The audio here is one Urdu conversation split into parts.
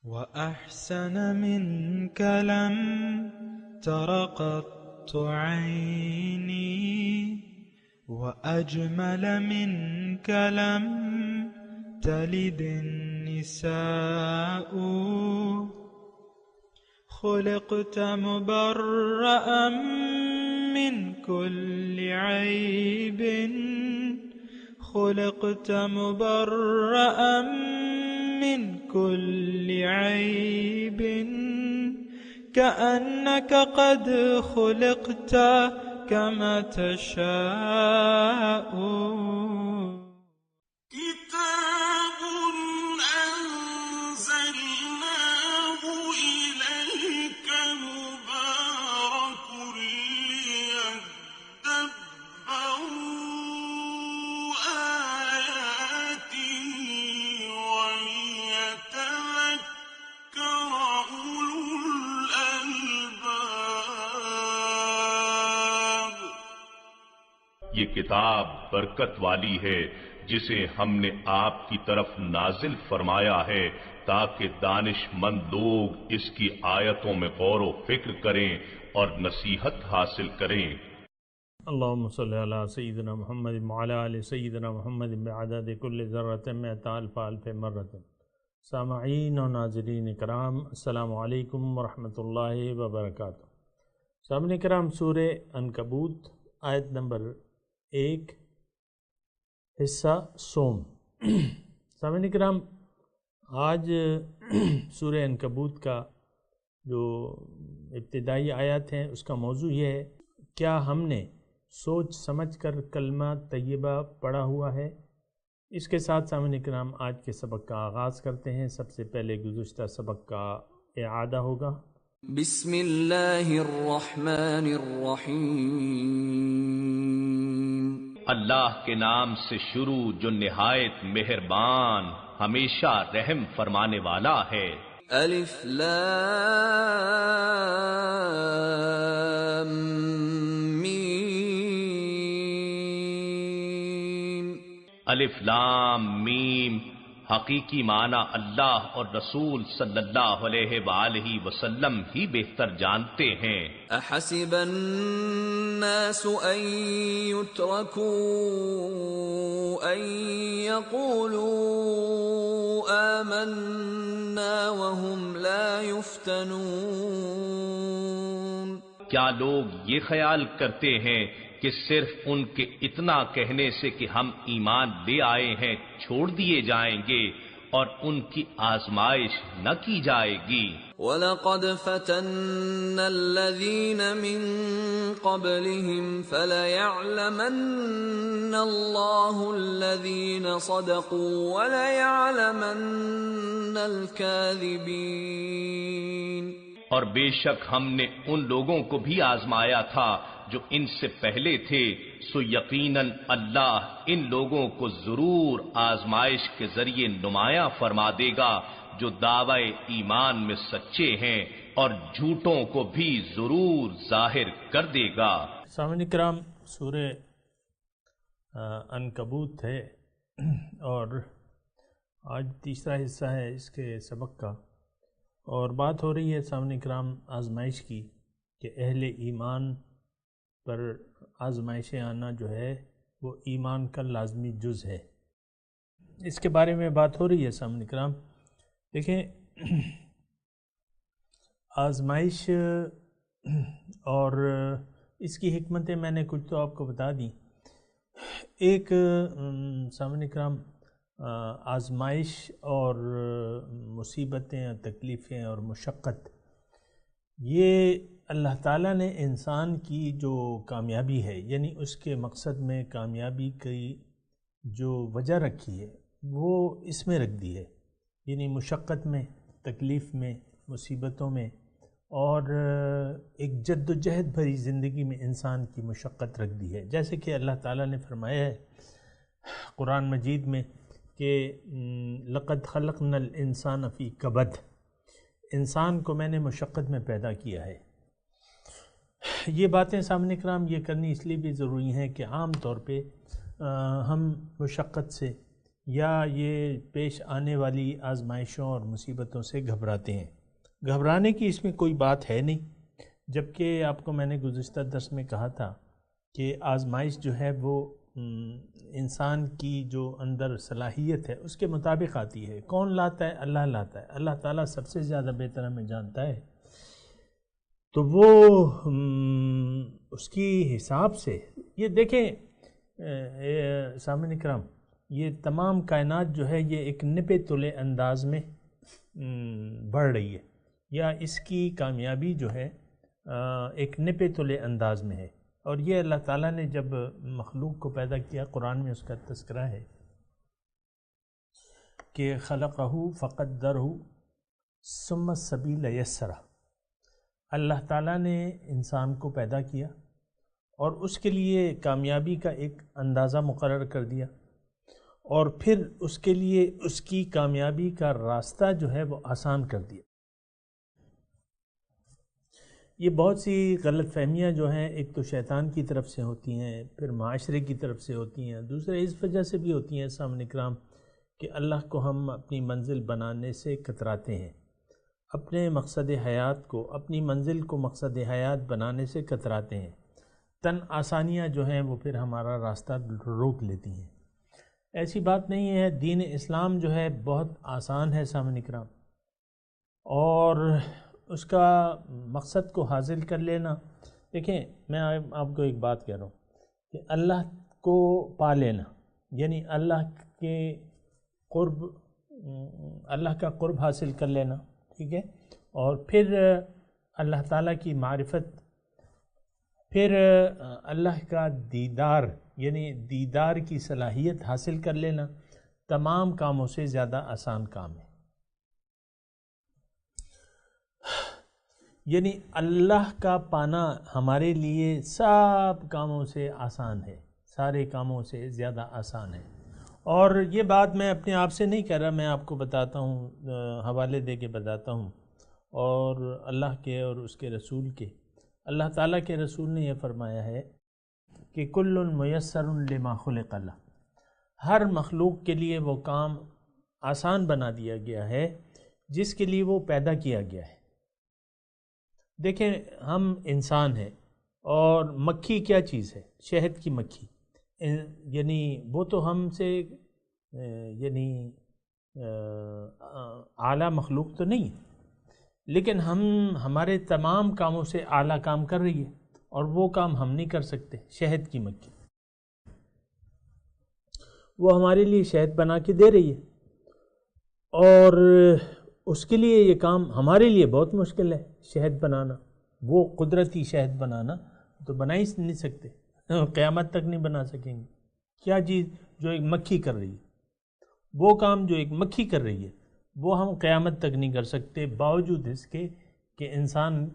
وأحسن منك لم تر قط عيني وأجمل منك لم تلد النساء خلقت مبرأ من كل عيب خلقت مبرأ من كل عيب كأنك قد خلقت كما تشاء كتاب أنزلناه إليك مبارك ليدبروا آياته وليتذكر أولو الألباب. یہ کتاب برکت والی ہے جسے ہم نے آپ کی طرف نازل فرمایا ہے تاکہ دانش مند لوگ اس کی آیتوں میں غور و فکر کریں اور نصیحت حاصل کریں. اللہم صلی علی سیدنا محمد وعلی آل سیدنا محمد بعدد کل ذرۃ مئۃ الف الف مرۃ. سامعین و ناظرین کرام، السلام علیکم ورحمۃ اللہ وبرکاتہ. سامعین کرام، سورہ عنکبوت آیت نمبر 1 حصہ سوم. سامعین کرام، آج سورہ عنکبوت کا جو ابتدائی آیات ہیں اس کا موضوع یہ ہے، کیا ہم نے سوچ سمجھ کر کلمہ طیبہ پڑھا ہوا ہے؟ اس کے ساتھ سامعین کرام آج کے سبق کا آغاز کرتے ہیں. سب سے پہلے گزشتہ سبق کا اعادہ ہوگا. بسم اللہ الرحمن الرحیم. اللہ کے نام سے شروع جو نہایت مہربان ہمیشہ رحم فرمانے والا ہے. الف لام میم. الف لام میم. حقیقی معنی اللہ اور رسول صلی اللہ علیہ وآلہ وسلم ہی بہتر جانتے ہیں. احسب الناس ان يتركوا ان يقولوا آمنا وهم لا يفتنون. کیا لوگ یہ خیال کرتے ہیں کہ صرف ان کے اتنا کہنے سے کہ ہم ایمان لے آئے ہیں چھوڑ دیے جائیں گے اور ان کی آزمائش نہ کی جائے گی؟ وَلَقَدْ فَتَنَّا الَّذِينَ مِن قَبْلِهِمْ فَلَيَعْلَمَنَّ اللَّهُ الَّذِينَ صَدَقُوا وَلَيَعْلَمَنَّ الْكَاذِبِينَ. اور بے شک ہم نے ان لوگوں کو بھی آزمایا تھا جو ان سے پہلے تھے، سو یقیناً اللہ ان لوگوں کو ضرور آزمائش کے ذریعے نمایاں فرما دے گا جو دعوی ایمان میں سچے ہیں، اور جھوٹوں کو بھی ضرور ظاہر کر دے گا. سامعین کرام، سورہ عنکبوت ہے اور آج تیسرا حصہ ہے اس کے سبق کا، اور بات ہو رہی ہے سامعین کرام آزمائش کی کہ اہل ایمان پر آزمائشیں آنا جو ہے وہ ایمان کا لازمی جز ہے. اس کے بارے میں بات ہو رہی ہے سامعین کرام. دیکھیں، آزمائش اور اس کی حکمتیں میں نے کچھ تو آپ کو بتا دیں. ایک سامعین کرام آزمائش اور مصیبتیں اور تکلیفیں اور مشقت، یہ اللہ تعالیٰ نے انسان کی جو کامیابی ہے، یعنی اس کے مقصد میں کامیابی کی جو وجہ رکھی ہے وہ اس میں رکھ دی ہے، یعنی مشقت میں، تکلیف میں، مصیبتوں میں، اور ایک جد و جہد بھری زندگی میں انسان کی مشقت رکھ دی ہے. جیسے کہ اللہ تعالیٰ نے فرمایا ہے قرآن مجید میں کہ لقد خلقنا الانسان فی کبد، انسان کو میں نے مشقت میں پیدا کیا ہے. یہ باتیں سامنے کرام یہ کرنی اس لیے بھی ضروری ہیں کہ عام طور پہ ہم مشقت سے یا یہ پیش آنے والی آزمائشوں اور مصیبتوں سے گھبراتے ہیں۔ گھبرانے کی اس میں کوئی بات ہے نہیں، جبکہ آپ کو میں نے گزشتہ درس میں کہا تھا کہ آزمائش جو ہے وہ انسان کی جو اندر صلاحیت ہے اس کے مطابق آتی ہے۔ کون لاتا ہے؟ اللہ لاتا ہے۔ اللہ تعالیٰ سب سے زیادہ بہتر ہمیں جانتا ہے، تو وہ اس کی حساب سے یہ دیکھیں سامعین کرام، یہ تمام کائنات جو ہے یہ ایک نپے تلے انداز میں بڑھ رہی ہے، یا اس کی کامیابی جو ہے ایک نپے تلے انداز میں ہے۔ اور یہ اللہ تعالیٰ نے جب مخلوق کو پیدا کیا، قرآن میں اس کا تذکرہ ہے کہ خلقہ فقدرہ ثم السبیل یسرہ۔ اللہ تعالیٰ نے انسان کو پیدا کیا اور اس کے لیے کامیابی کا ایک اندازہ مقرر کر دیا، اور پھر اس کے لیے اس کی کامیابی کا راستہ جو ہے وہ آسان کر دیا۔ یہ بہت سی غلط فہمیاں جو ہیں ایک تو شیطان کی طرف سے ہوتی ہیں، پھر معاشرے کی طرف سے ہوتی ہیں، دوسرے اس وجہ سے بھی ہوتی ہیں سامعین کرام کہ اللہ کو ہم اپنی منزل بنانے سے کتراتے ہیں، اپنے مقصد حیات کو، اپنی منزل کو مقصد حیات بنانے سے کتراتے ہیں۔ تن آسانیاں جو ہیں وہ پھر ہمارا راستہ روک لیتی ہیں۔ ایسی بات نہیں ہے، دین اسلام جو ہے بہت آسان ہے سامعین کرام، اور اس کا مقصد کو حاصل کر لینا، دیکھیں میں آپ کو ایک بات کہہ رہا ہوں کہ اللہ کو پا لینا، یعنی اللہ کے قرب، اللہ کا قرب حاصل کر لینا، ٹھیک ہے، اور پھر اللہ تعالیٰ کی معرفت، پھر اللہ کا دیدار، یعنی دیدار کی صلاحیت حاصل کر لینا تمام کاموں سے زیادہ آسان کام ہے۔ یعنی اللہ کا پانا ہمارے لیے سب کاموں سے آسان ہے، سارے کاموں سے زیادہ آسان ہے۔ اور یہ بات میں اپنے آپ سے نہیں کہہ رہا، میں آپ کو بتاتا ہوں، حوالے دے کے بتاتا ہوں، اور اللہ کے اور اس کے رسول کے۔ اللہ تعالیٰ کے رسول نے یہ فرمایا ہے کہ کل میسر لما خلق اللہ، ہر مخلوق کے لیے وہ کام آسان بنا دیا گیا ہے جس کے لیے وہ پیدا کیا گیا ہے۔ دیکھیں ہم انسان ہیں، اور مکھی کیا چیز ہے؟ شہد کی مکھی، یعنی وہ تو ہم سے یعنی اعلیٰ مخلوق تو نہیں ہے، لیکن ہمارے تمام کاموں سے اعلیٰ کام کر رہی ہے، اور وہ کام ہم نہیں کر سکتے۔ شہد کی مکھی وہ ہمارے لیے شہد بنا کے دے رہی ہے، اور اس کے لیے یہ کام ہمارے لیے بہت مشکل ہے، شہد بنانا۔ وہ قدرتی شہد بنانا تو بنا ہی نہیں سکتے، قیامت تک نہیں بنا سکیں گے۔ کیا چیز جو ایک مکھی کر رہی ہے، وہ کام جو ایک مکھی کر رہی ہے وہ ہم قیامت تک نہیں کر سکتے، باوجود اس کے کہ انسان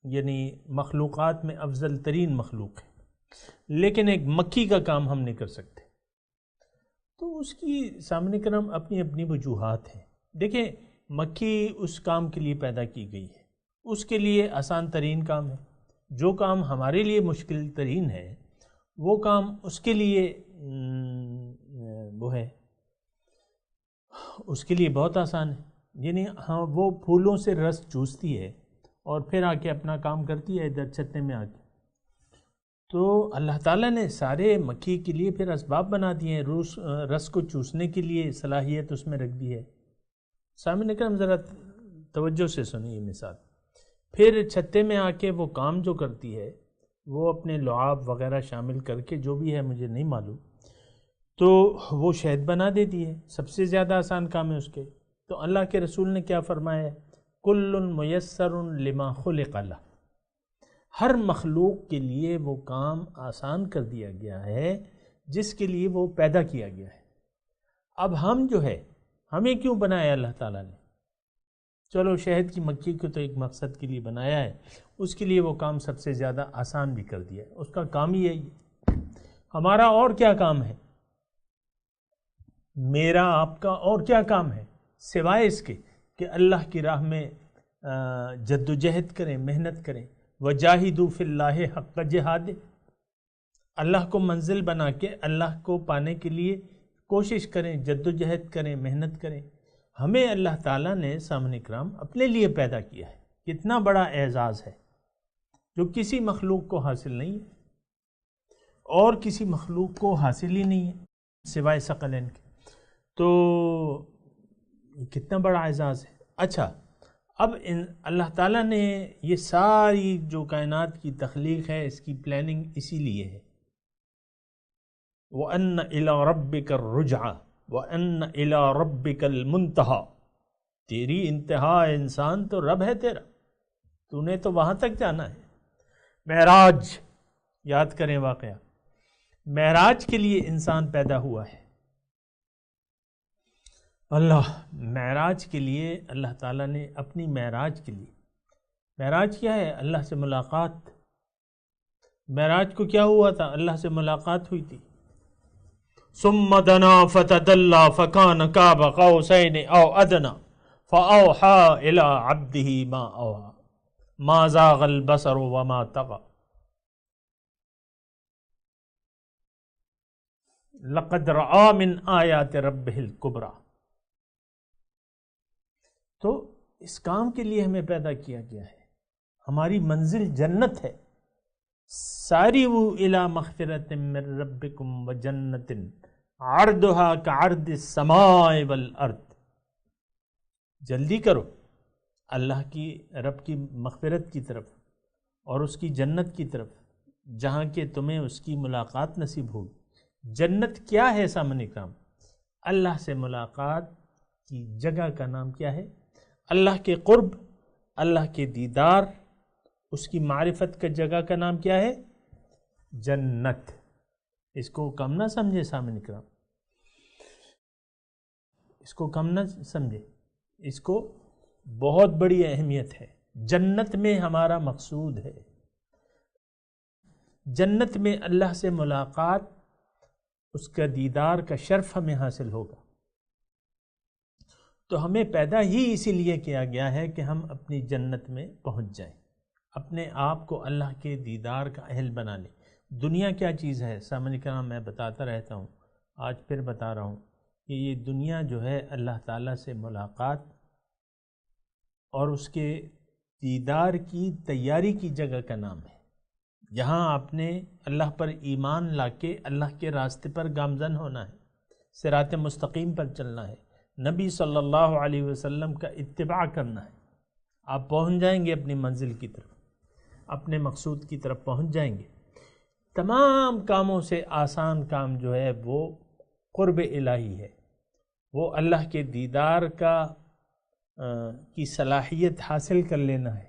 یعنی مخلوقات میں افضل ترین مخلوق ہے، لیکن ایک مکھی کا کام ہم نہیں کر سکتے۔ تو اس کی سامنے کرم اپنی اپنی وجوہات ہیں۔ دیکھیں مکھی اس کام کے لیے پیدا کی گئی ہے، اس کے لیے آسان ترین کام ہے۔ جو کام ہمارے لیے مشکل ترین ہے وہ کام اس کے لیے وہ ہے، اس کے لیے بہت آسان ہے۔ یعنی ہاں وہ پھولوں سے رس چوستی ہے اور پھر آ کے اپنا کام کرتی ہے ادھر چھتے میں آ کے۔ تو اللہ تعالیٰ نے سارے مکھی کے لیے پھر اسباب بنا دیے ہیں، رس کو چوسنے کے لیے صلاحیت اس میں رکھ دی ہے۔ سامنے کرم ذرا توجہ سے سنیں یہ مثال۔ پھر چھتے میں آ کے وہ کام جو کرتی ہے وہ اپنے لعاب وغیرہ شامل کر کے، جو بھی ہے مجھے نہیں معلوم، تو وہ شہد بنا دیتی ہے۔ سب سے زیادہ آسان کام ہے اس کے۔ تو اللہ کے رسول نے کیا فرمایا ہے؟ کل میسر لما خلق اللہ، ہر مخلوق کے لیے وہ کام آسان کر دیا گیا ہے جس کے لیے وہ پیدا کیا گیا ہے۔ اب ہم جو ہے، ہمیں کیوں بنایا اللہ تعالیٰ نے؟ چلو شہد کی مکھی کو تو ایک مقصد کے لیے بنایا ہے، اس کے لیے وہ کام سب سے زیادہ آسان بھی کر دیا ہے، اس کا کام ہی یہی ہے۔ ہمارا اور کیا کام ہے؟ میرا آپ کا اور کیا کام ہے سوائے اس کے کہ اللہ کی راہ میں جد و جہد کریں، محنت کریں۔ وجاہدوا فی اللہ حق جہاد، اللہ کو منزل بنا کے اللہ کو پانے کے لیے کوشش کریں، جدوجہد کریں، محنت کریں۔ ہمیں اللہ تعالیٰ نے سامعین کرام اپنے لیے پیدا کیا ہے، کتنا بڑا اعزاز ہے جو کسی مخلوق کو حاصل نہیں ہے، اور کسی مخلوق کو حاصل ہی نہیں ہے سوائے ثقلین کے۔ تو کتنا بڑا اعزاز ہے۔ اچھا، اب اللہ تعالیٰ نے یہ ساری جو کائنات کی تخلیق ہے اس کی پلاننگ اسی لیے ہے۔ وَأَنَّ إِلَىٰ رَبِّكَ الرُّجْعَىٰ وَأَنَّ إِلَىٰ رَبِّكَ الْمُنْتَهَىٰ، تیری انتہا انسان تو رب ہے تیرا، تو نے تو وہاں تک جانا ہے۔ معراج یاد کریں واقعہ، معراج کے لیے انسان پیدا ہوا ہے۔ معراج کے لیے اللہ تعالیٰ نے اپنی معراج کے لیے، معراج کیا ہے؟ اللہ سے ملاقات۔ معراج کو کیا ہوا تھا؟ اللہ سے ملاقات ہوئی تھی۔ ثم دنا فتدلى فكان قاب قوسين او ادنى فاوحى الى عبده ما اوحى ما زاغ البصر وما طغى لقد رأى من آیات ربه الكبرى۔ تو اس کام کے لیے ہمیں پیدا کیا گیا ہے، ہماری منزل جنت ہے۔ ساریعوا الی مغفرۃ من ربکم وجنۃ عرضها کعرض السماء والارض، جلدی کرو اللہ کی رب کی مغفرت کی طرف اور اس کی جنت کی طرف، جہاں کہ تمہیں اس کی ملاقات نصیب ہوگی۔ جنت کیا ہے سامنے کام؟ اللہ سے ملاقات کی جگہ کا نام کیا ہے؟ اللہ کے قرب، اللہ کے دیدار، اس کی معرفت کا جگہ کا نام کیا ہے؟ جنت۔ اس کو کم نہ سمجھے سامنے کرام، اس کو کم نہ سمجھے، اس کو بہت بڑی اہمیت ہے۔ جنت میں ہمارا مقصود ہے، جنت میں اللہ سے ملاقات، اس کا دیدار کا شرف ہمیں حاصل ہوگا۔ تو ہمیں پیدا ہی اسی لیے کیا گیا ہے کہ ہم اپنی جنت میں پہنچ جائیں، اپنے آپ کو اللہ کے دیدار کا اہل بنا لیں۔ دنیا کیا چیز ہے سامعین کرام؟ میں بتاتا رہتا ہوں، آج پھر بتا رہا ہوں کہ یہ دنیا جو ہے اللہ تعالیٰ سے ملاقات اور اس کے دیدار کی تیاری کی جگہ کا نام ہے، جہاں آپ نے اللہ پر ایمان لا کے اللہ کے راستے پر گامزن ہونا ہے، صراط مستقیم پر چلنا ہے، نبی صلی اللہ علیہ وسلم کا اتباع کرنا ہے۔ آپ پہنچ جائیں گے اپنی منزل کی طرف، اپنے مقصود کی طرف پہنچ جائیں گے۔ تمام کاموں سے آسان کام جو ہے وہ قرب الہی ہے، وہ اللہ کے دیدار کی صلاحیت حاصل کر لینا ہے،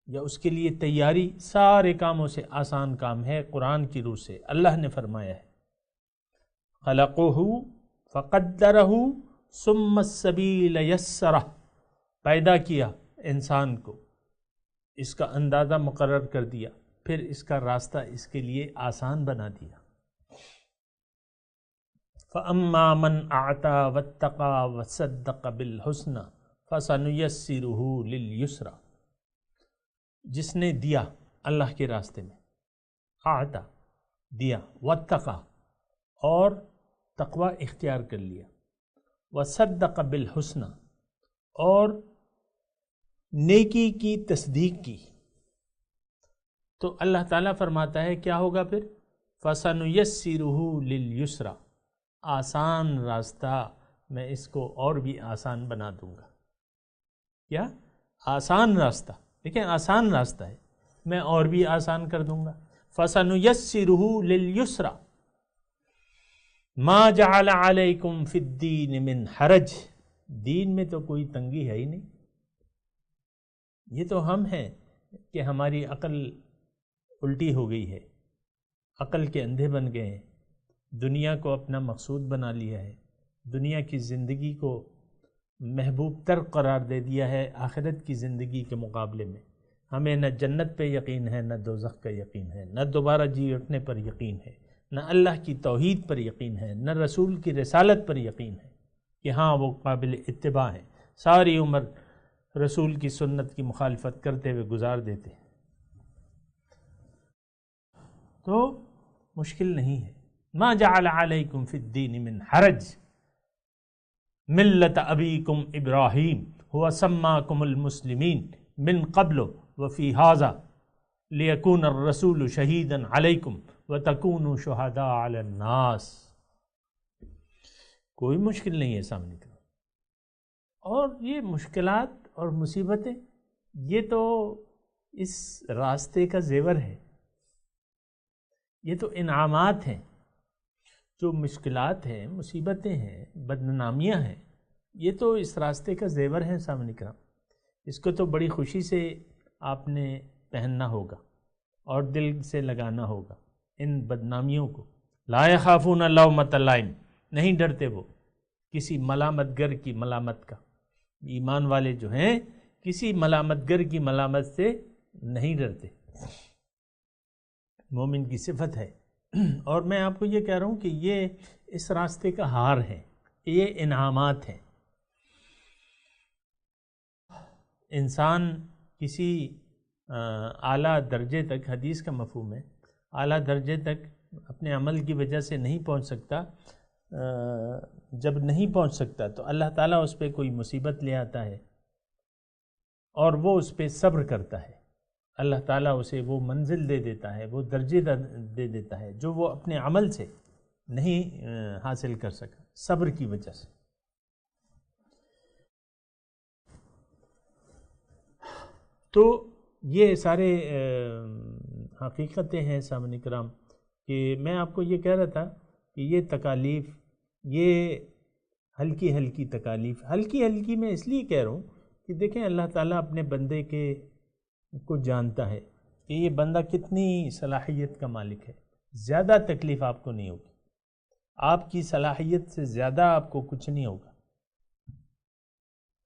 یا اس کے لیے تیاری سارے کاموں سے آسان کام ہے۔ قرآن کی روح سے اللہ نے فرمایا ہے، خلقہ فقدرہ ثم السبیل یسرہ، پیدا کیا انسان کو، اس کا اندازہ مقرر کر دیا، پھر اس کا راستہ اس کے لیے آسان بنا دیا۔ فَأَمَّا مَنْ أَعْطَىٰ وَاتَّقَىٰ وَصَدَّقَ بِالْحُسْنَىٰ فَسَنُيَسِّرُهُ لِلْيُسْرَىٰ، جس نے دیا اللہ کے راستے میں، اعطا دیا، واتقا اور تقوی اختیار کر لیا، وصدق بالحسنى اور نیکی کی تصدیق کی، تو اللہ تعالیٰ فرماتا ہے کیا ہوگا پھر؟ فَسَنُيَسِّرُهُ لِلْيُسْرَىٰ، آسان راستہ میں اس کو اور بھی آسان بنا دوں گا۔ کیا؟ آسان راستہ، دیکھیں آسان راستہ ہے، میں اور بھی آسان کر دوں گا۔ فَسَنُيَسِّرُهُ لِلْيُسْرَىٰ مَا جَعَلَ عَلَيْكُمْ فِي الدِّينِ مِنْ حَرَجٍ، دین میں تو کوئی تنگی ہے ہی نہیں۔ یہ تو ہم ہیں کہ ہماری عقل الٹی ہو گئی ہے، عقل کے اندھے بن گئے ہیں، دنیا کو اپنا مقصود بنا لیا ہے، دنیا کی زندگی کو محبوب تر قرار دے دیا ہے آخرت کی زندگی کے مقابلے میں۔ ہمیں نہ جنت پہ یقین ہے، نہ دوزخ کا یقین ہے، نہ دوبارہ جی اٹھنے پر یقین ہے، نہ اللہ کی توحید پر یقین ہے، نہ رسول کی رسالت پر یقین ہے کہ ہاں وہ قابل اتباع ہے۔ ساری عمر رسول کی سنت کی مخالفت کرتے ہوئے گزار دیتے ہیں۔ تو مشکل نہیں ہے، ما جعل علیکم فی الدین من حرج ملت ابیکم ابراہیم هو سماکم المسلمین من قبل وفی ھذا لیکون الرسول شہیدا علیکم وتکونوا شہداء علی الناس. کوئی مشکل نہیں ہے سامنے کا. اور یہ مشکلات اور مصیبتیں یہ تو اس راستے کا زیور ہے، یہ تو انعامات ہیں. جو مشکلات ہیں، مصیبتیں ہیں، بدنامیاں ہیں، یہ تو اس راستے کا زیور ہے سامنے کا. اس کو تو بڑی خوشی سے آپ نے پہننا ہوگا اور دل سے لگانا ہوگا ان بدنامیوں کو. لا یخافون لومۃ لائم، نہیں ڈرتے وہ کسی ملامت گر کی ملامت کا. ایمان والے جو ہیں کسی ملامت گر کی ملامت سے نہیں ڈرتے. مومن کی صفت ہے. اور میں آپ کو یہ کہہ رہا ہوں کہ یہ اس راستے کا ہار ہے، یہ انعامات ہیں. انسان کسی اعلیٰ درجے تک، حدیث کا مفہوم ہے، اعلیٰ درجے تک اپنے عمل کی وجہ سے نہیں پہنچ سکتا. جب نہیں پہنچ سکتا تو اللہ تعالیٰ اس پہ کوئی مصیبت لے آتا ہے اور وہ اس پہ صبر کرتا ہے. اللہ تعالیٰ اسے وہ منزل دے دیتا ہے، وہ درجے دے دیتا ہے جو وہ اپنے عمل سے نہیں حاصل کر سکا، صبر کی وجہ سے. تو یہ سارے حقیقتیں ہیں سامعین کرام کہ میں آپ کو یہ کہہ رہا تھا کہ یہ تکالیف، یہ ہلکی ہلکی تکالیف، ہلکی ہلکی میں اس لیے کہہ رہا ہوں کہ دیکھیں اللہ تعالیٰ اپنے بندے کو جانتا ہے کہ یہ بندہ کتنی صلاحیت کا مالک ہے. زیادہ تکلیف آپ کو نہیں ہوگی، آپ کی صلاحیت سے زیادہ آپ کو کچھ نہیں ہوگا.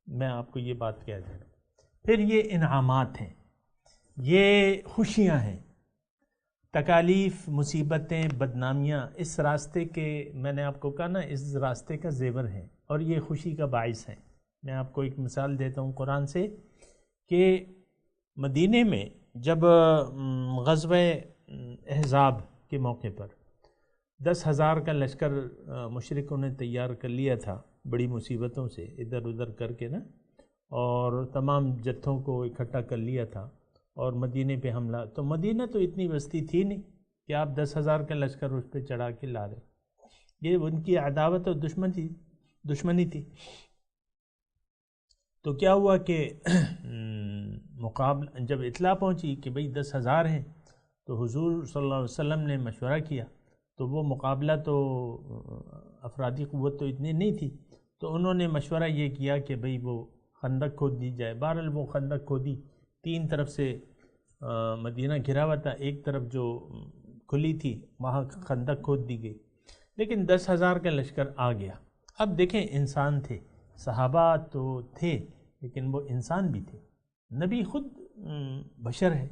میں آپ کو یہ بات کہہ دے رہا ہوں. پھر یہ انعامات ہیں، یہ خوشیاں ہیں. تکالیف، مصیبتیں، بدنامیاں اس راستے کے، میں نے آپ کو کہا نا، اس راستے کا زیور ہیں اور یہ خوشی کا باعث ہیں. میں آپ کو ایک مثال دیتا ہوں قرآن سے کہ مدینے میں جب غزوہ احزاب کے موقع پر 10,000 کا لشکر مشرکوں نے تیار کر لیا تھا بڑی مصیبتوں سے ادھر ادھر کر کے نا، اور تمام جتھوں کو اکٹھا کر لیا تھا اور مدینے پہ حملہ. تو مدینہ تو اتنی بستی تھی نہیں کہ آپ 10,000 کا لشکر اس پہ چڑھا کے لا رہے. یہ ان کی عداوت اور دشمنی تھی. تو کیا ہوا کہ جب اطلاع پہنچی کہ بھئی 10,000 ہیں تو حضور صلی اللہ علیہ وسلم نے مشورہ کیا. تو وہ مقابلہ تو افرادی قوت تو اتنی نہیں تھی، تو انہوں نے مشورہ یہ کیا کہ بھئی وہ خندق کھود دی جائے. بہرحال وہ خندق کھودی، 3 طرف سے مدینہ گھرا ہوا تھا، ایک طرف جو کھلی تھی وہاں خندق کھود دی گئی. لیکن 10,000 کا لشکر آ گیا. اب دیکھیں انسان تھے، صحابہ تو تھے لیکن وہ انسان بھی تھے. نبی خود بشر ہے،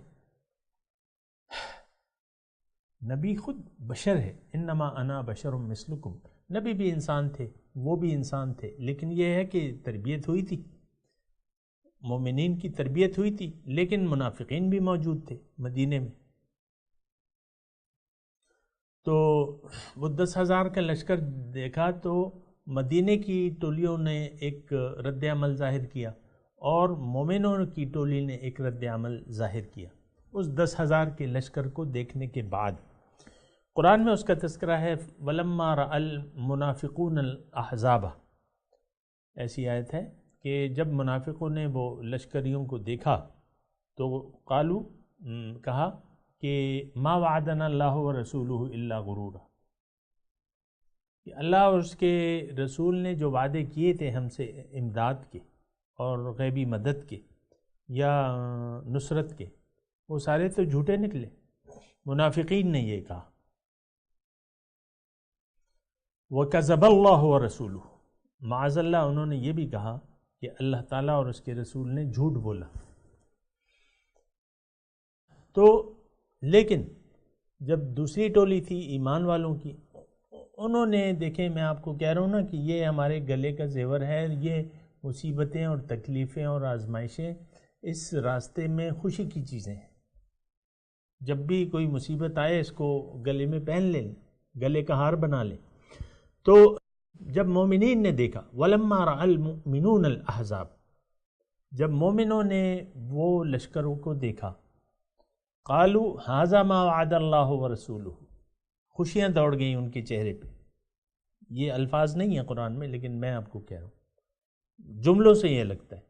نبی خود بشر ہے. انما انا بشر مثلکم. نبی بھی انسان تھے، وہ بھی انسان تھے، لیکن یہ ہے کہ تربیت ہوئی تھی، مومنین کی تربیت ہوئی تھی، لیکن منافقین بھی موجود تھے مدینے میں. تو وہ 10,000 کا لشکر دیکھا تو مدینے کی ٹولیوں نے ایک رد عمل ظاہر کیا اور مومنوں کی ٹولی نے ایک رد عمل ظاہر کیا اس 10,000 کے لشکر کو دیکھنے کے بعد. قرآن میں اس کا تذکرہ ہے وَلَمَّا رَأَى الْمُنَافِقُونَ الْأَحْزَابَ. ایسی آیت ہے کہ جب منافقوں نے وہ لشکریوں کو دیکھا تو قالو، کہا کہ ما وعدنا اللہ ورسولہ الا غرورا، کہ اللہ اور اس کے رسول نے جو وعدے کیے تھے ہم سے امداد کے اور غیبی مدد کے یا نصرت کے، وہ سارے تو جھوٹے نکلے. منافقین نے یہ کہا. وَكَذَبَ اللَّهُ وَرَسُولُهُ، معاذ اللہ انہوں نے یہ بھی کہا کہ اللہ تعالیٰ اور اس کے رسول نے جھوٹ بولا. تو لیکن جب دوسری ٹولی تھی ایمان والوں کی، انہوں نے دیکھیں، میں آپ کو کہہ رہا ہوں نا کہ یہ ہمارے گلے کا زیور ہے. یہ مصیبتیں اور تکلیفیں اور آزمائشیں اس راستے میں خوشی کی چیزیں ہیں. جب بھی کوئی مصیبت آئے اس کو گلے میں پہن لیں گلے کا ہار بنا لیں۔ تو جب مومنین نے دیکھا، وَلَمَّا رَأَى الْمُؤْمِنُونَ الْأَحْزَابَ، جب مومنوں نے وہ لشکروں کو دیکھا، قالوا ھذا ما وعد اللہ ورسولہ، خوشیاں دوڑ گئیں ان کے چہرے پہ۔ یہ الفاظ نہیں ہیں قرآن میں، لیکن میں آپ کو کہہ رہا ہوں، جملوں سے یہ لگتا ہے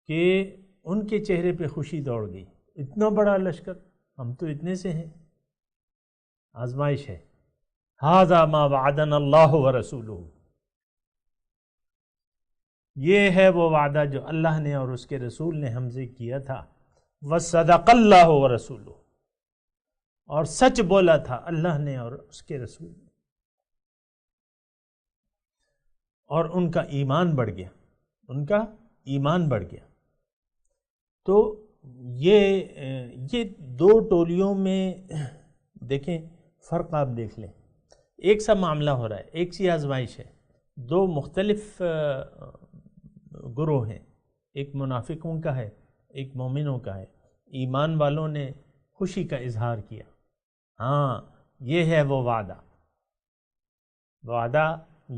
کہ ان کے چہرے پہ خوشی دوڑ گئی، اتنا بڑا لشکر، ہم تو اتنے سے ہیں۔ آزمائش ہے، ھذا ما وعدنا اللہ ورسولہ، یہ ہے وہ وعدہ جو اللہ نے اور اس کے رسول نے ہم سے کیا تھا، وصدق اللہ ورسولہ، اور سچ بولا تھا اللہ نے اور اس کے رسول نے، اور ان کا ایمان بڑھ گیا، ان کا ایمان بڑھ گیا۔ تو یہ دو ٹولیوں میں دیکھیں فرق، آپ دیکھ لیں، ایک سا معاملہ ہو رہا ہے، ایک سی آزمائش ہے، دو مختلف گروہ ہیں، ایک منافقوں کا ہے، ایک مومنوں کا ہے۔ ایمان والوں نے خوشی کا اظہار کیا، ہاں یہ ہے وہ وعدہ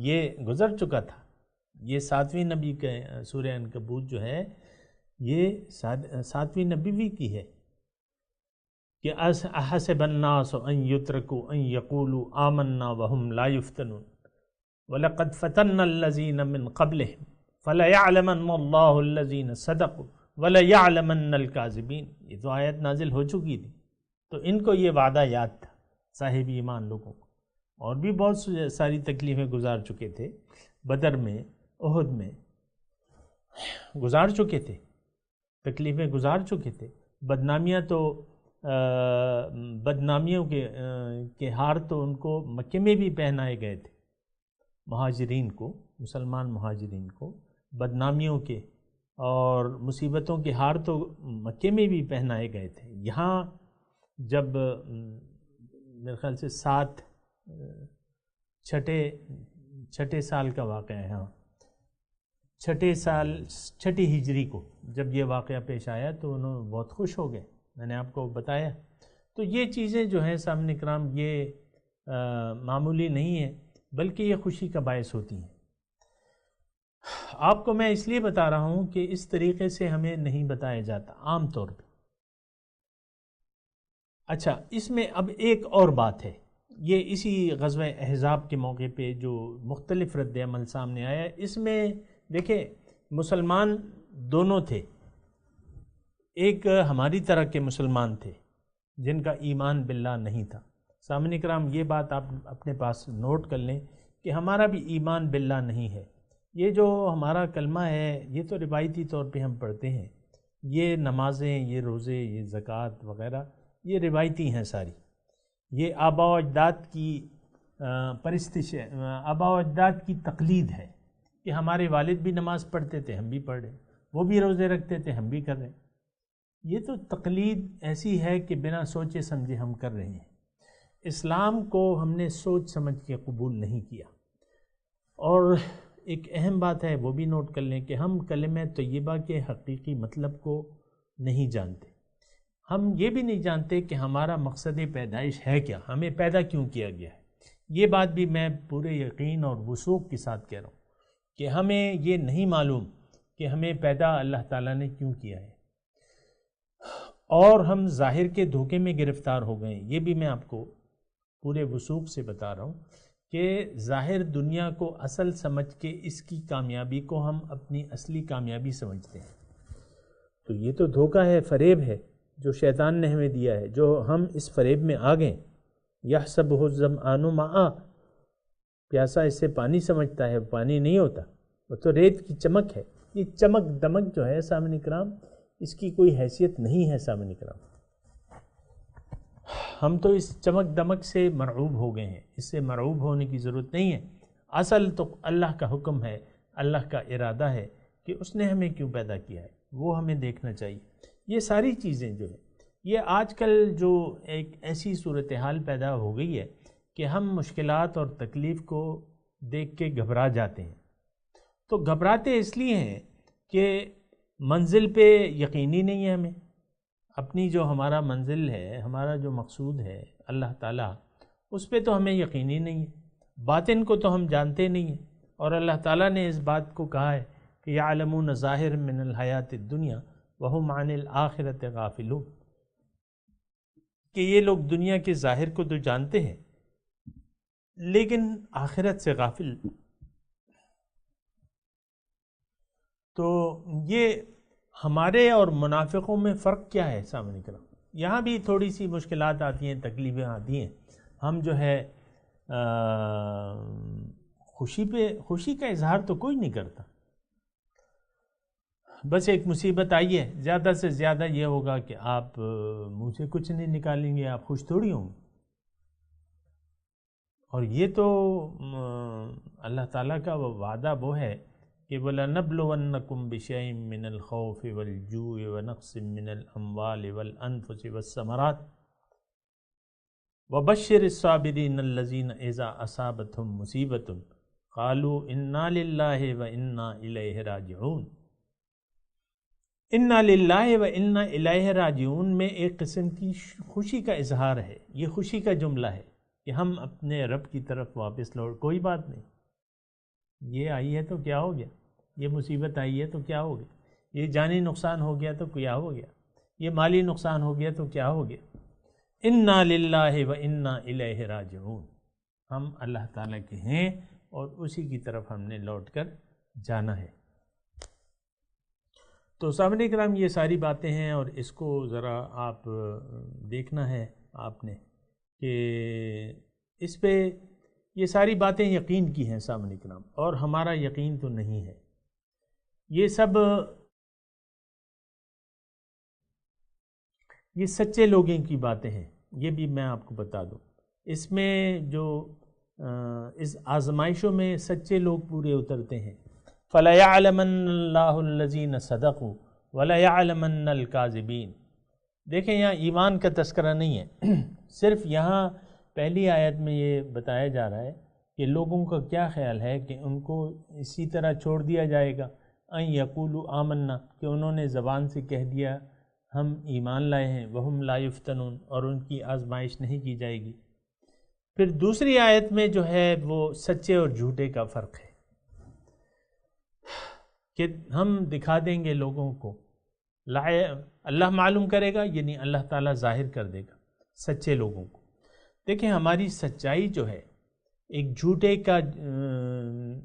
یہ گزر چکا تھا، یہ 7ویں نبی کا سورہ عنکبوت جو ہے یہ 7ویں نبی کی ہے کہ احسب الناس ان یترکوا ان یقولوا آمنا وهم لا یفتنون وَلَقَدْ فَتَنَّ الَّذِينَ مِنْ قَبْلِهِمْ فَلَيَعْلَمَنَّ اللَّهُ الَّذِينَ صَدَقُوا وَلَيَعْلَمَنَّ الْكَاذِبِينَ۔ یہ تو آیت نازل ہو چکی تھی، تو ان کو یہ وعدہ یاد تھا، صاحب ایمان لوگوں کو، اور بھی بہت ساری تکلیفیں گزار چکے تھے، بدر میں، احد میں گزار چکے تھے، تکلیفیں گزار چکے تھے، بدنامیاں تو بدنامیوں کے ہار تو ان کو مکے میں بھی پہنائے گئے تھے، مہاجرین کو، مسلمان مہاجرین کو بدنامیوں کے اور مصیبتوں کے ہار تو مکے میں بھی پہنائے گئے تھے۔ یہاں جب میرے خیال سے چھٹے سال کا واقعہ ہے، ہاں چھٹی ہجری کو جب یہ واقعہ پیش آیا تو انہوں بہت خوش ہو گئے، میں نے آپ کو بتایا۔ تو یہ چیزیں جو ہیں سامنے کرام، یہ معمولی نہیں ہیں، بلکہ یہ خوشی کا باعث ہوتی ہیں۔ آپ کو میں اس لیے بتا رہا ہوں کہ اس طریقے سے ہمیں نہیں بتایا جاتا عام طور پہ۔ اچھا، اس میں اب ایک اور بات ہے، یہ اسی غزوہ احزاب کے موقع پہ جو مختلف رد عمل سامنے آیا، اس میں دیکھیں مسلمان دونوں تھے، ایک ہماری طرح کے مسلمان تھے جن کا ایمان باللہ نہیں تھا۔ سامعین کرام، یہ بات آپ اپنے پاس نوٹ کر لیں کہ ہمارا بھی ایمان باللہ نہیں ہے۔ یہ جو ہمارا کلمہ ہے یہ تو روایتی طور پہ ہم پڑھتے ہیں، یہ نمازیں، یہ روزے، یہ زکوٰۃ وغیرہ یہ روایتی ہیں ساری، یہ آباء و اجداد کی پرستش ہے، آباء و اجداد کی تقلید ہے کہ ہمارے والد بھی نماز پڑھتے تھے، ہم بھی پڑھ رہے ہیں، وہ بھی روزے رکھتے تھے، ہم بھی کر رہے ہیں۔ یہ تو تقلید ایسی ہے کہ بنا سوچے سمجھے ہم کر رہے ہیں۔ اسلام کو ہم نے سوچ سمجھ کے قبول نہیں کیا۔ اور ایک اہم بات ہے، وہ بھی نوٹ کر لیں کہ ہم کلمہ طیبہ کے حقیقی مطلب کو نہیں جانتے، ہم یہ بھی نہیں جانتے کہ ہمارا مقصد پیدائش ہے کیا، ہمیں پیدا کیوں کیا گیا ہے۔ یہ بات بھی میں پورے یقین اور وثوق کے ساتھ کہہ رہا ہوں کہ ہمیں یہ نہیں معلوم کہ ہمیں پیدا اللہ تعالیٰ نے کیوں کیا ہے، اور ہم ظاہر کے دھوکے میں گرفتار ہو گئے ہیں۔ یہ بھی میں آپ کو پورے وثوق سے بتا رہا ہوں کہ ظاہر دنیا کو اصل سمجھ کے اس کی کامیابی کو ہم اپنی اصلی کامیابی سمجھتے ہیں۔ تو یہ تو دھوکہ ہے، فریب ہے جو شیطان نے ہمیں دیا ہے، جو ہم اس فریب میں آ گئے۔ یحسبہ الظمآن ماء، پیاسا اس سے پانی سمجھتا ہے، پانی نہیں ہوتا، وہ تو ریت کی چمک ہے۔ یہ چمک دمک جو ہے سامعین کرام، اس کی کوئی حیثیت نہیں ہے سامعین کرام۔ ہم تو اس چمک دمک سے مرعوب ہو گئے ہیں، اس سے مرعوب ہونے کی ضرورت نہیں ہے۔ اصل تو اللہ کا حکم ہے، اللہ کا ارادہ ہے کہ اس نے ہمیں کیوں پیدا کیا ہے، وہ ہمیں دیکھنا چاہیے۔ یہ ساری چیزیں جو ہے، یہ آج کل جو ایک ایسی صورتحال پیدا ہو گئی ہے کہ ہم مشکلات اور تکلیف کو دیکھ کے گھبرا جاتے ہیں۔ تو گھبراتے اس لیے ہیں کہ منزل پہ یقینی نہیں ہے ہمیں، اپنی جو ہمارا منزل ہے، ہمارا جو مقصود ہے اللہ تعالیٰ، اس پہ تو ہمیں یقین ہی نہیں ہے، باطن کو تو ہم جانتے نہیں ہیں، اور اللہ تعالیٰ نے اس بات کو کہا ہے کہ یعلمون ظاہر من الحیات الدنیا وہم عن الآخرۃ غافلون، کہ یہ لوگ دنیا کے ظاہر کو تو جانتے ہیں لیکن آخرت سے غافل۔ تو یہ ہمارے اور منافقوں میں فرق کیا ہے سامنے کرام؟ یہاں بھی تھوڑی سی مشکلات آتی ہیں، تکلیفیں آتی ہیں۔ ہم جو ہے خوشی کا اظہار تو کوئی نہیں کرتا، بس ایک مصیبت آئی ہے، زیادہ سے زیادہ یہ ہوگا کہ آپ منہ سے کچھ نہیں نکالیں گے، آپ خوش تھوڑی ہوں گے۔ اور یہ تو اللہ تعالیٰ کا وعدہ وہ ہے کہ وَلَنَبْلُوَنَّكُمْ بِشَيْءٍ مِّنَ الْخَوْفِ وَالْجُوعِ وَنَقْصٍ مِّنَ الْأَمْوَالِ وَالْأَنفُسِ وَالثَّمَرَاتِ وَبَشِّرِ الصَّابِرِينَ الَّذِينَ إِذَا أَصَابَتْهُم مُّصِيبَةٌ قَالُوا إِنَّا لِلَّهِ وَإِنَّا إِلَيْهِ رَاجِعُونَ۔ اِنَّا لِلَّهِ وَإِنَّا إِلَيْهِ رَاجِعُونَ میں ایک قسم کی خوشی کا اظہار ہے، یہ خوشی کا جملہ ہے کہ ہم اپنے رب کی طرف واپس لوٹ، کوئی بات نہیں، یہ آئی ہے تو کیا ہو گیا، یہ مصیبت آئی ہے تو کیا ہو گیا، یہ جانی نقصان ہو گیا تو کیا ہو گیا، یہ مالی نقصان ہو گیا تو کیا ہو گیا۔ اِنَّا لِلَّهِ وَإِنَّا إِلَيْهِ رَاجِعُونَ، ہم اللہ تعالیٰ کے ہیں اور اسی کی طرف ہم نے لوٹ کر جانا ہے۔ تو سامعین کرام یہ ساری باتیں ہیں، اور اس کو ذرا آپ دیکھنا ہے آپ نے کہ اس پہ یہ ساری باتیں یقین کی ہیں سامعین کرام، اور ہمارا یقین تو نہیں ہے۔ یہ سب یہ سچے لوگوں کی باتیں ہیں، یہ بھی میں آپ کو بتا دوں۔ اس میں جو اس آزمائشوں میں سچے لوگ پورے اترتے ہیں۔ فَلَيَعْلَمَنَّ اللَّهُ الَّذِينَ صَدَقُوا وَلَيَعْلَمَنَّ الْكَاذِبِينَ۔ دیکھیں یہاں ایمان کا تذکرہ نہیں ہے، صرف یہاں پہلی آیت میں یہ بتایا جا رہا ہے کہ لوگوں کا کیا خیال ہے کہ ان کو اسی طرح چھوڑ دیا جائے گا، ان یقولوا آمنا، کہ انہوں نے زبان سے کہہ دیا ہم ایمان لائے ہیں، وہم لا یفتنون، اور ان کی آزمائش نہیں کی جائے گی۔ پھر دوسری آیت میں جو ہے وہ سچے اور جھوٹے کا فرق ہے کہ ہم دکھا دیں گے لوگوں کو، اللہ معلوم کرے گا، یعنی اللہ تعالیٰ ظاہر کر دے گا سچے لوگوں کو۔ دیکھیں ہماری سچائی جو ہے، ایک جھوٹے کا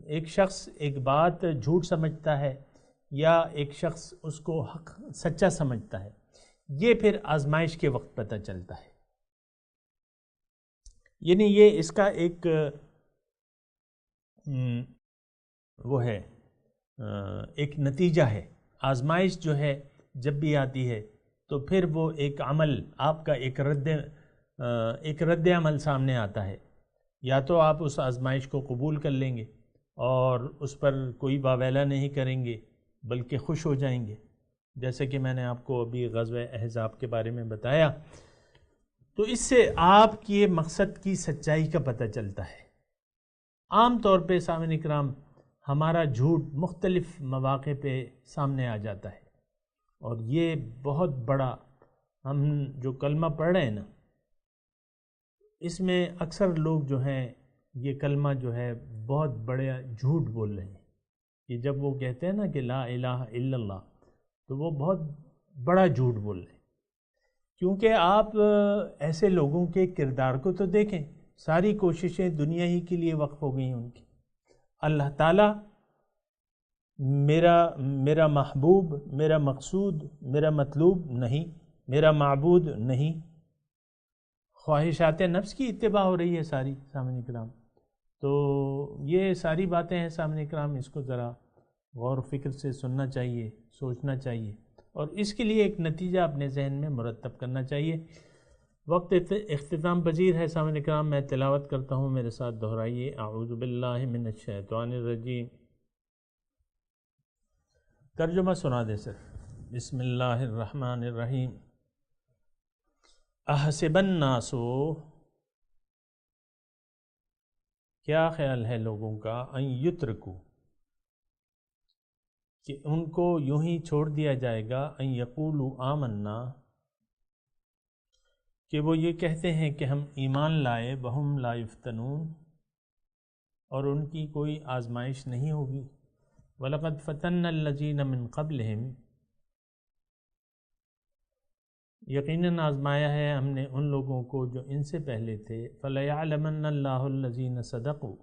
ایک شخص ایک بات جھوٹ سمجھتا ہے یا ایک شخص اس کو حق سچا سمجھتا ہے، یہ پھر آزمائش کے وقت پتہ چلتا ہے۔ یعنی یہ اس کا ایک وہ ہے، ایک نتیجہ ہے۔ آزمائش جو ہے جب بھی آتی ہے تو پھر وہ ایک عمل آپ کا ایک رد عمل سامنے آتا ہے، یا تو آپ اس آزمائش کو قبول کر لیں گے اور اس پر کوئی واویلا نہیں کریں گے بلکہ خوش ہو جائیں گے، جیسے کہ میں نے آپ کو ابھی غزوہ احزاب کے بارے میں بتایا۔ تو اس سے آپ کے مقصد کی سچائی کا پتہ چلتا ہے۔ عام طور پہ سامعین اکرام ہمارا جھوٹ مختلف مواقع پہ سامنے آ جاتا ہے، اور یہ بہت بڑا، ہم جو کلمہ پڑھ رہے ہیں نا، اس میں اکثر لوگ جو ہیں یہ کلمہ جو ہے بہت بڑے جھوٹ بول رہے ہیں، کہ جب وہ کہتے ہیں نا کہ لا الہ الا اللہ، تو وہ بہت بڑا جھوٹ بول رہے ہیں، کیونکہ آپ ایسے لوگوں کے کردار کو تو دیکھیں، ساری کوششیں دنیا ہی کے لیے وقف ہو گئی ان کی۔ اللہ تعالیٰ میرا محبوب، میرا مقصود، میرا مطلوب نہیں، میرا معبود نہیں، خواہشات نفس کی اتباع ہو رہی ہے ساری سامعین کرام۔ تو یہ ساری باتیں ہیں سامعین کرام، اس کو ذرا غور و فکر سے سننا چاہیے، سوچنا چاہیے، اور اس کے لیے ایک نتیجہ اپنے ذہن میں مرتب کرنا چاہیے۔ وقت اختتام پذیر ہے سامعین کرام، میں تلاوت کرتا ہوں، میرے ساتھ دہرائیے۔ اعوذ باللہ من الشیطان الرجیم۔ ترجمہ سنا دے سر۔ بسم اللہ الرحمن الرحیم۔ احسب الناس، کیا خیال ہے لوگوں کا، ان یترکو، کہ ان کو یوں ہی چھوڑ دیا جائے گا، ان یقولوا آمنا، کہ وہ یہ کہتے ہیں کہ ہم ایمان لائے وہم لا یفتنون، اور ان کی کوئی آزمائش نہیں ہوگی۔ وَلَقَدْ فَتَنَّا الَّذِينَ مِن قَبْلِهِمْ، یقیناً آزمایا ہے ہم نے ان لوگوں کو جو ان سے پہلے تھے۔ فَلَيَعْلَمَنَّ اللَّهُ الَّذِينَ صَدَقُوا،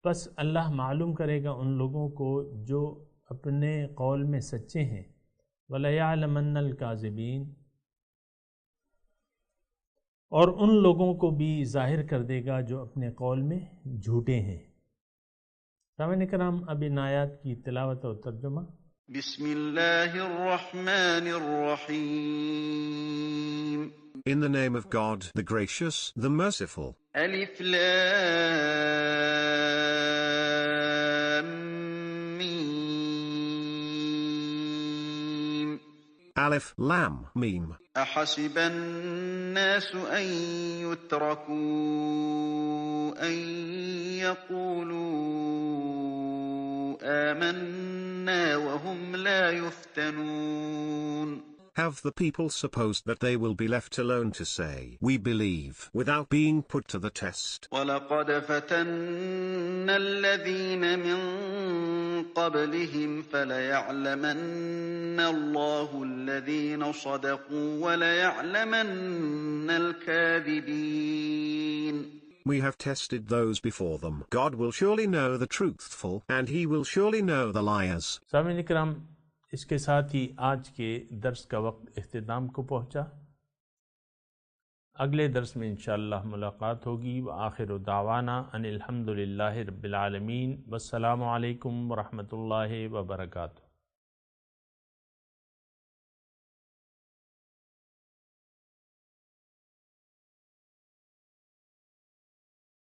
بس اللہ معلوم کرے گا ان لوگوں کو جو اپنے قول میں سچے ہیں۔ وَلَيَعْلَمَنَّ الْكَاذِبِينَ، اور ان لوگوں کو بھی ظاہر کر دے گا جو اپنے قول میں جھوٹے ہیں۔ سامعین کرام، اب ان آیات کی تلاوت اور ترجمہ۔ بسم اللہ الرحمن الرحیم۔ In the name of God, the gracious, the merciful. الف لام میم۔ Aleph, Lam, Mim. أحسب الناس أن يتركوا أن يقولوا آمنا وهم لا يفتنون. Have the people supposed that they will be left alone to say, "We believe," without being put to the test? وَلَقَدْ فَتَنَّا الَّذِينَ مِن قَبْلِهِمْ فَلَيَعْلَمَنَّ اللَّهُ الَّذِينَ صَدَقُوا وَلَيَعْلَمَنَّ الْكَاذِبِينَ. We have tested those before them. God will surely know the truthful, and He will surely know the liars. سامعین کرام، اس کے ساتھ ہی آج کے درس کا وقت اختتام کو پہنچا۔ اگلے درس میں انشاءاللہ ملاقات ہوگی۔ وآخر دعوانا ان الحمد للہ رب العالمین، والسلام علیکم ورحمۃ اللہ وبرکاتہ۔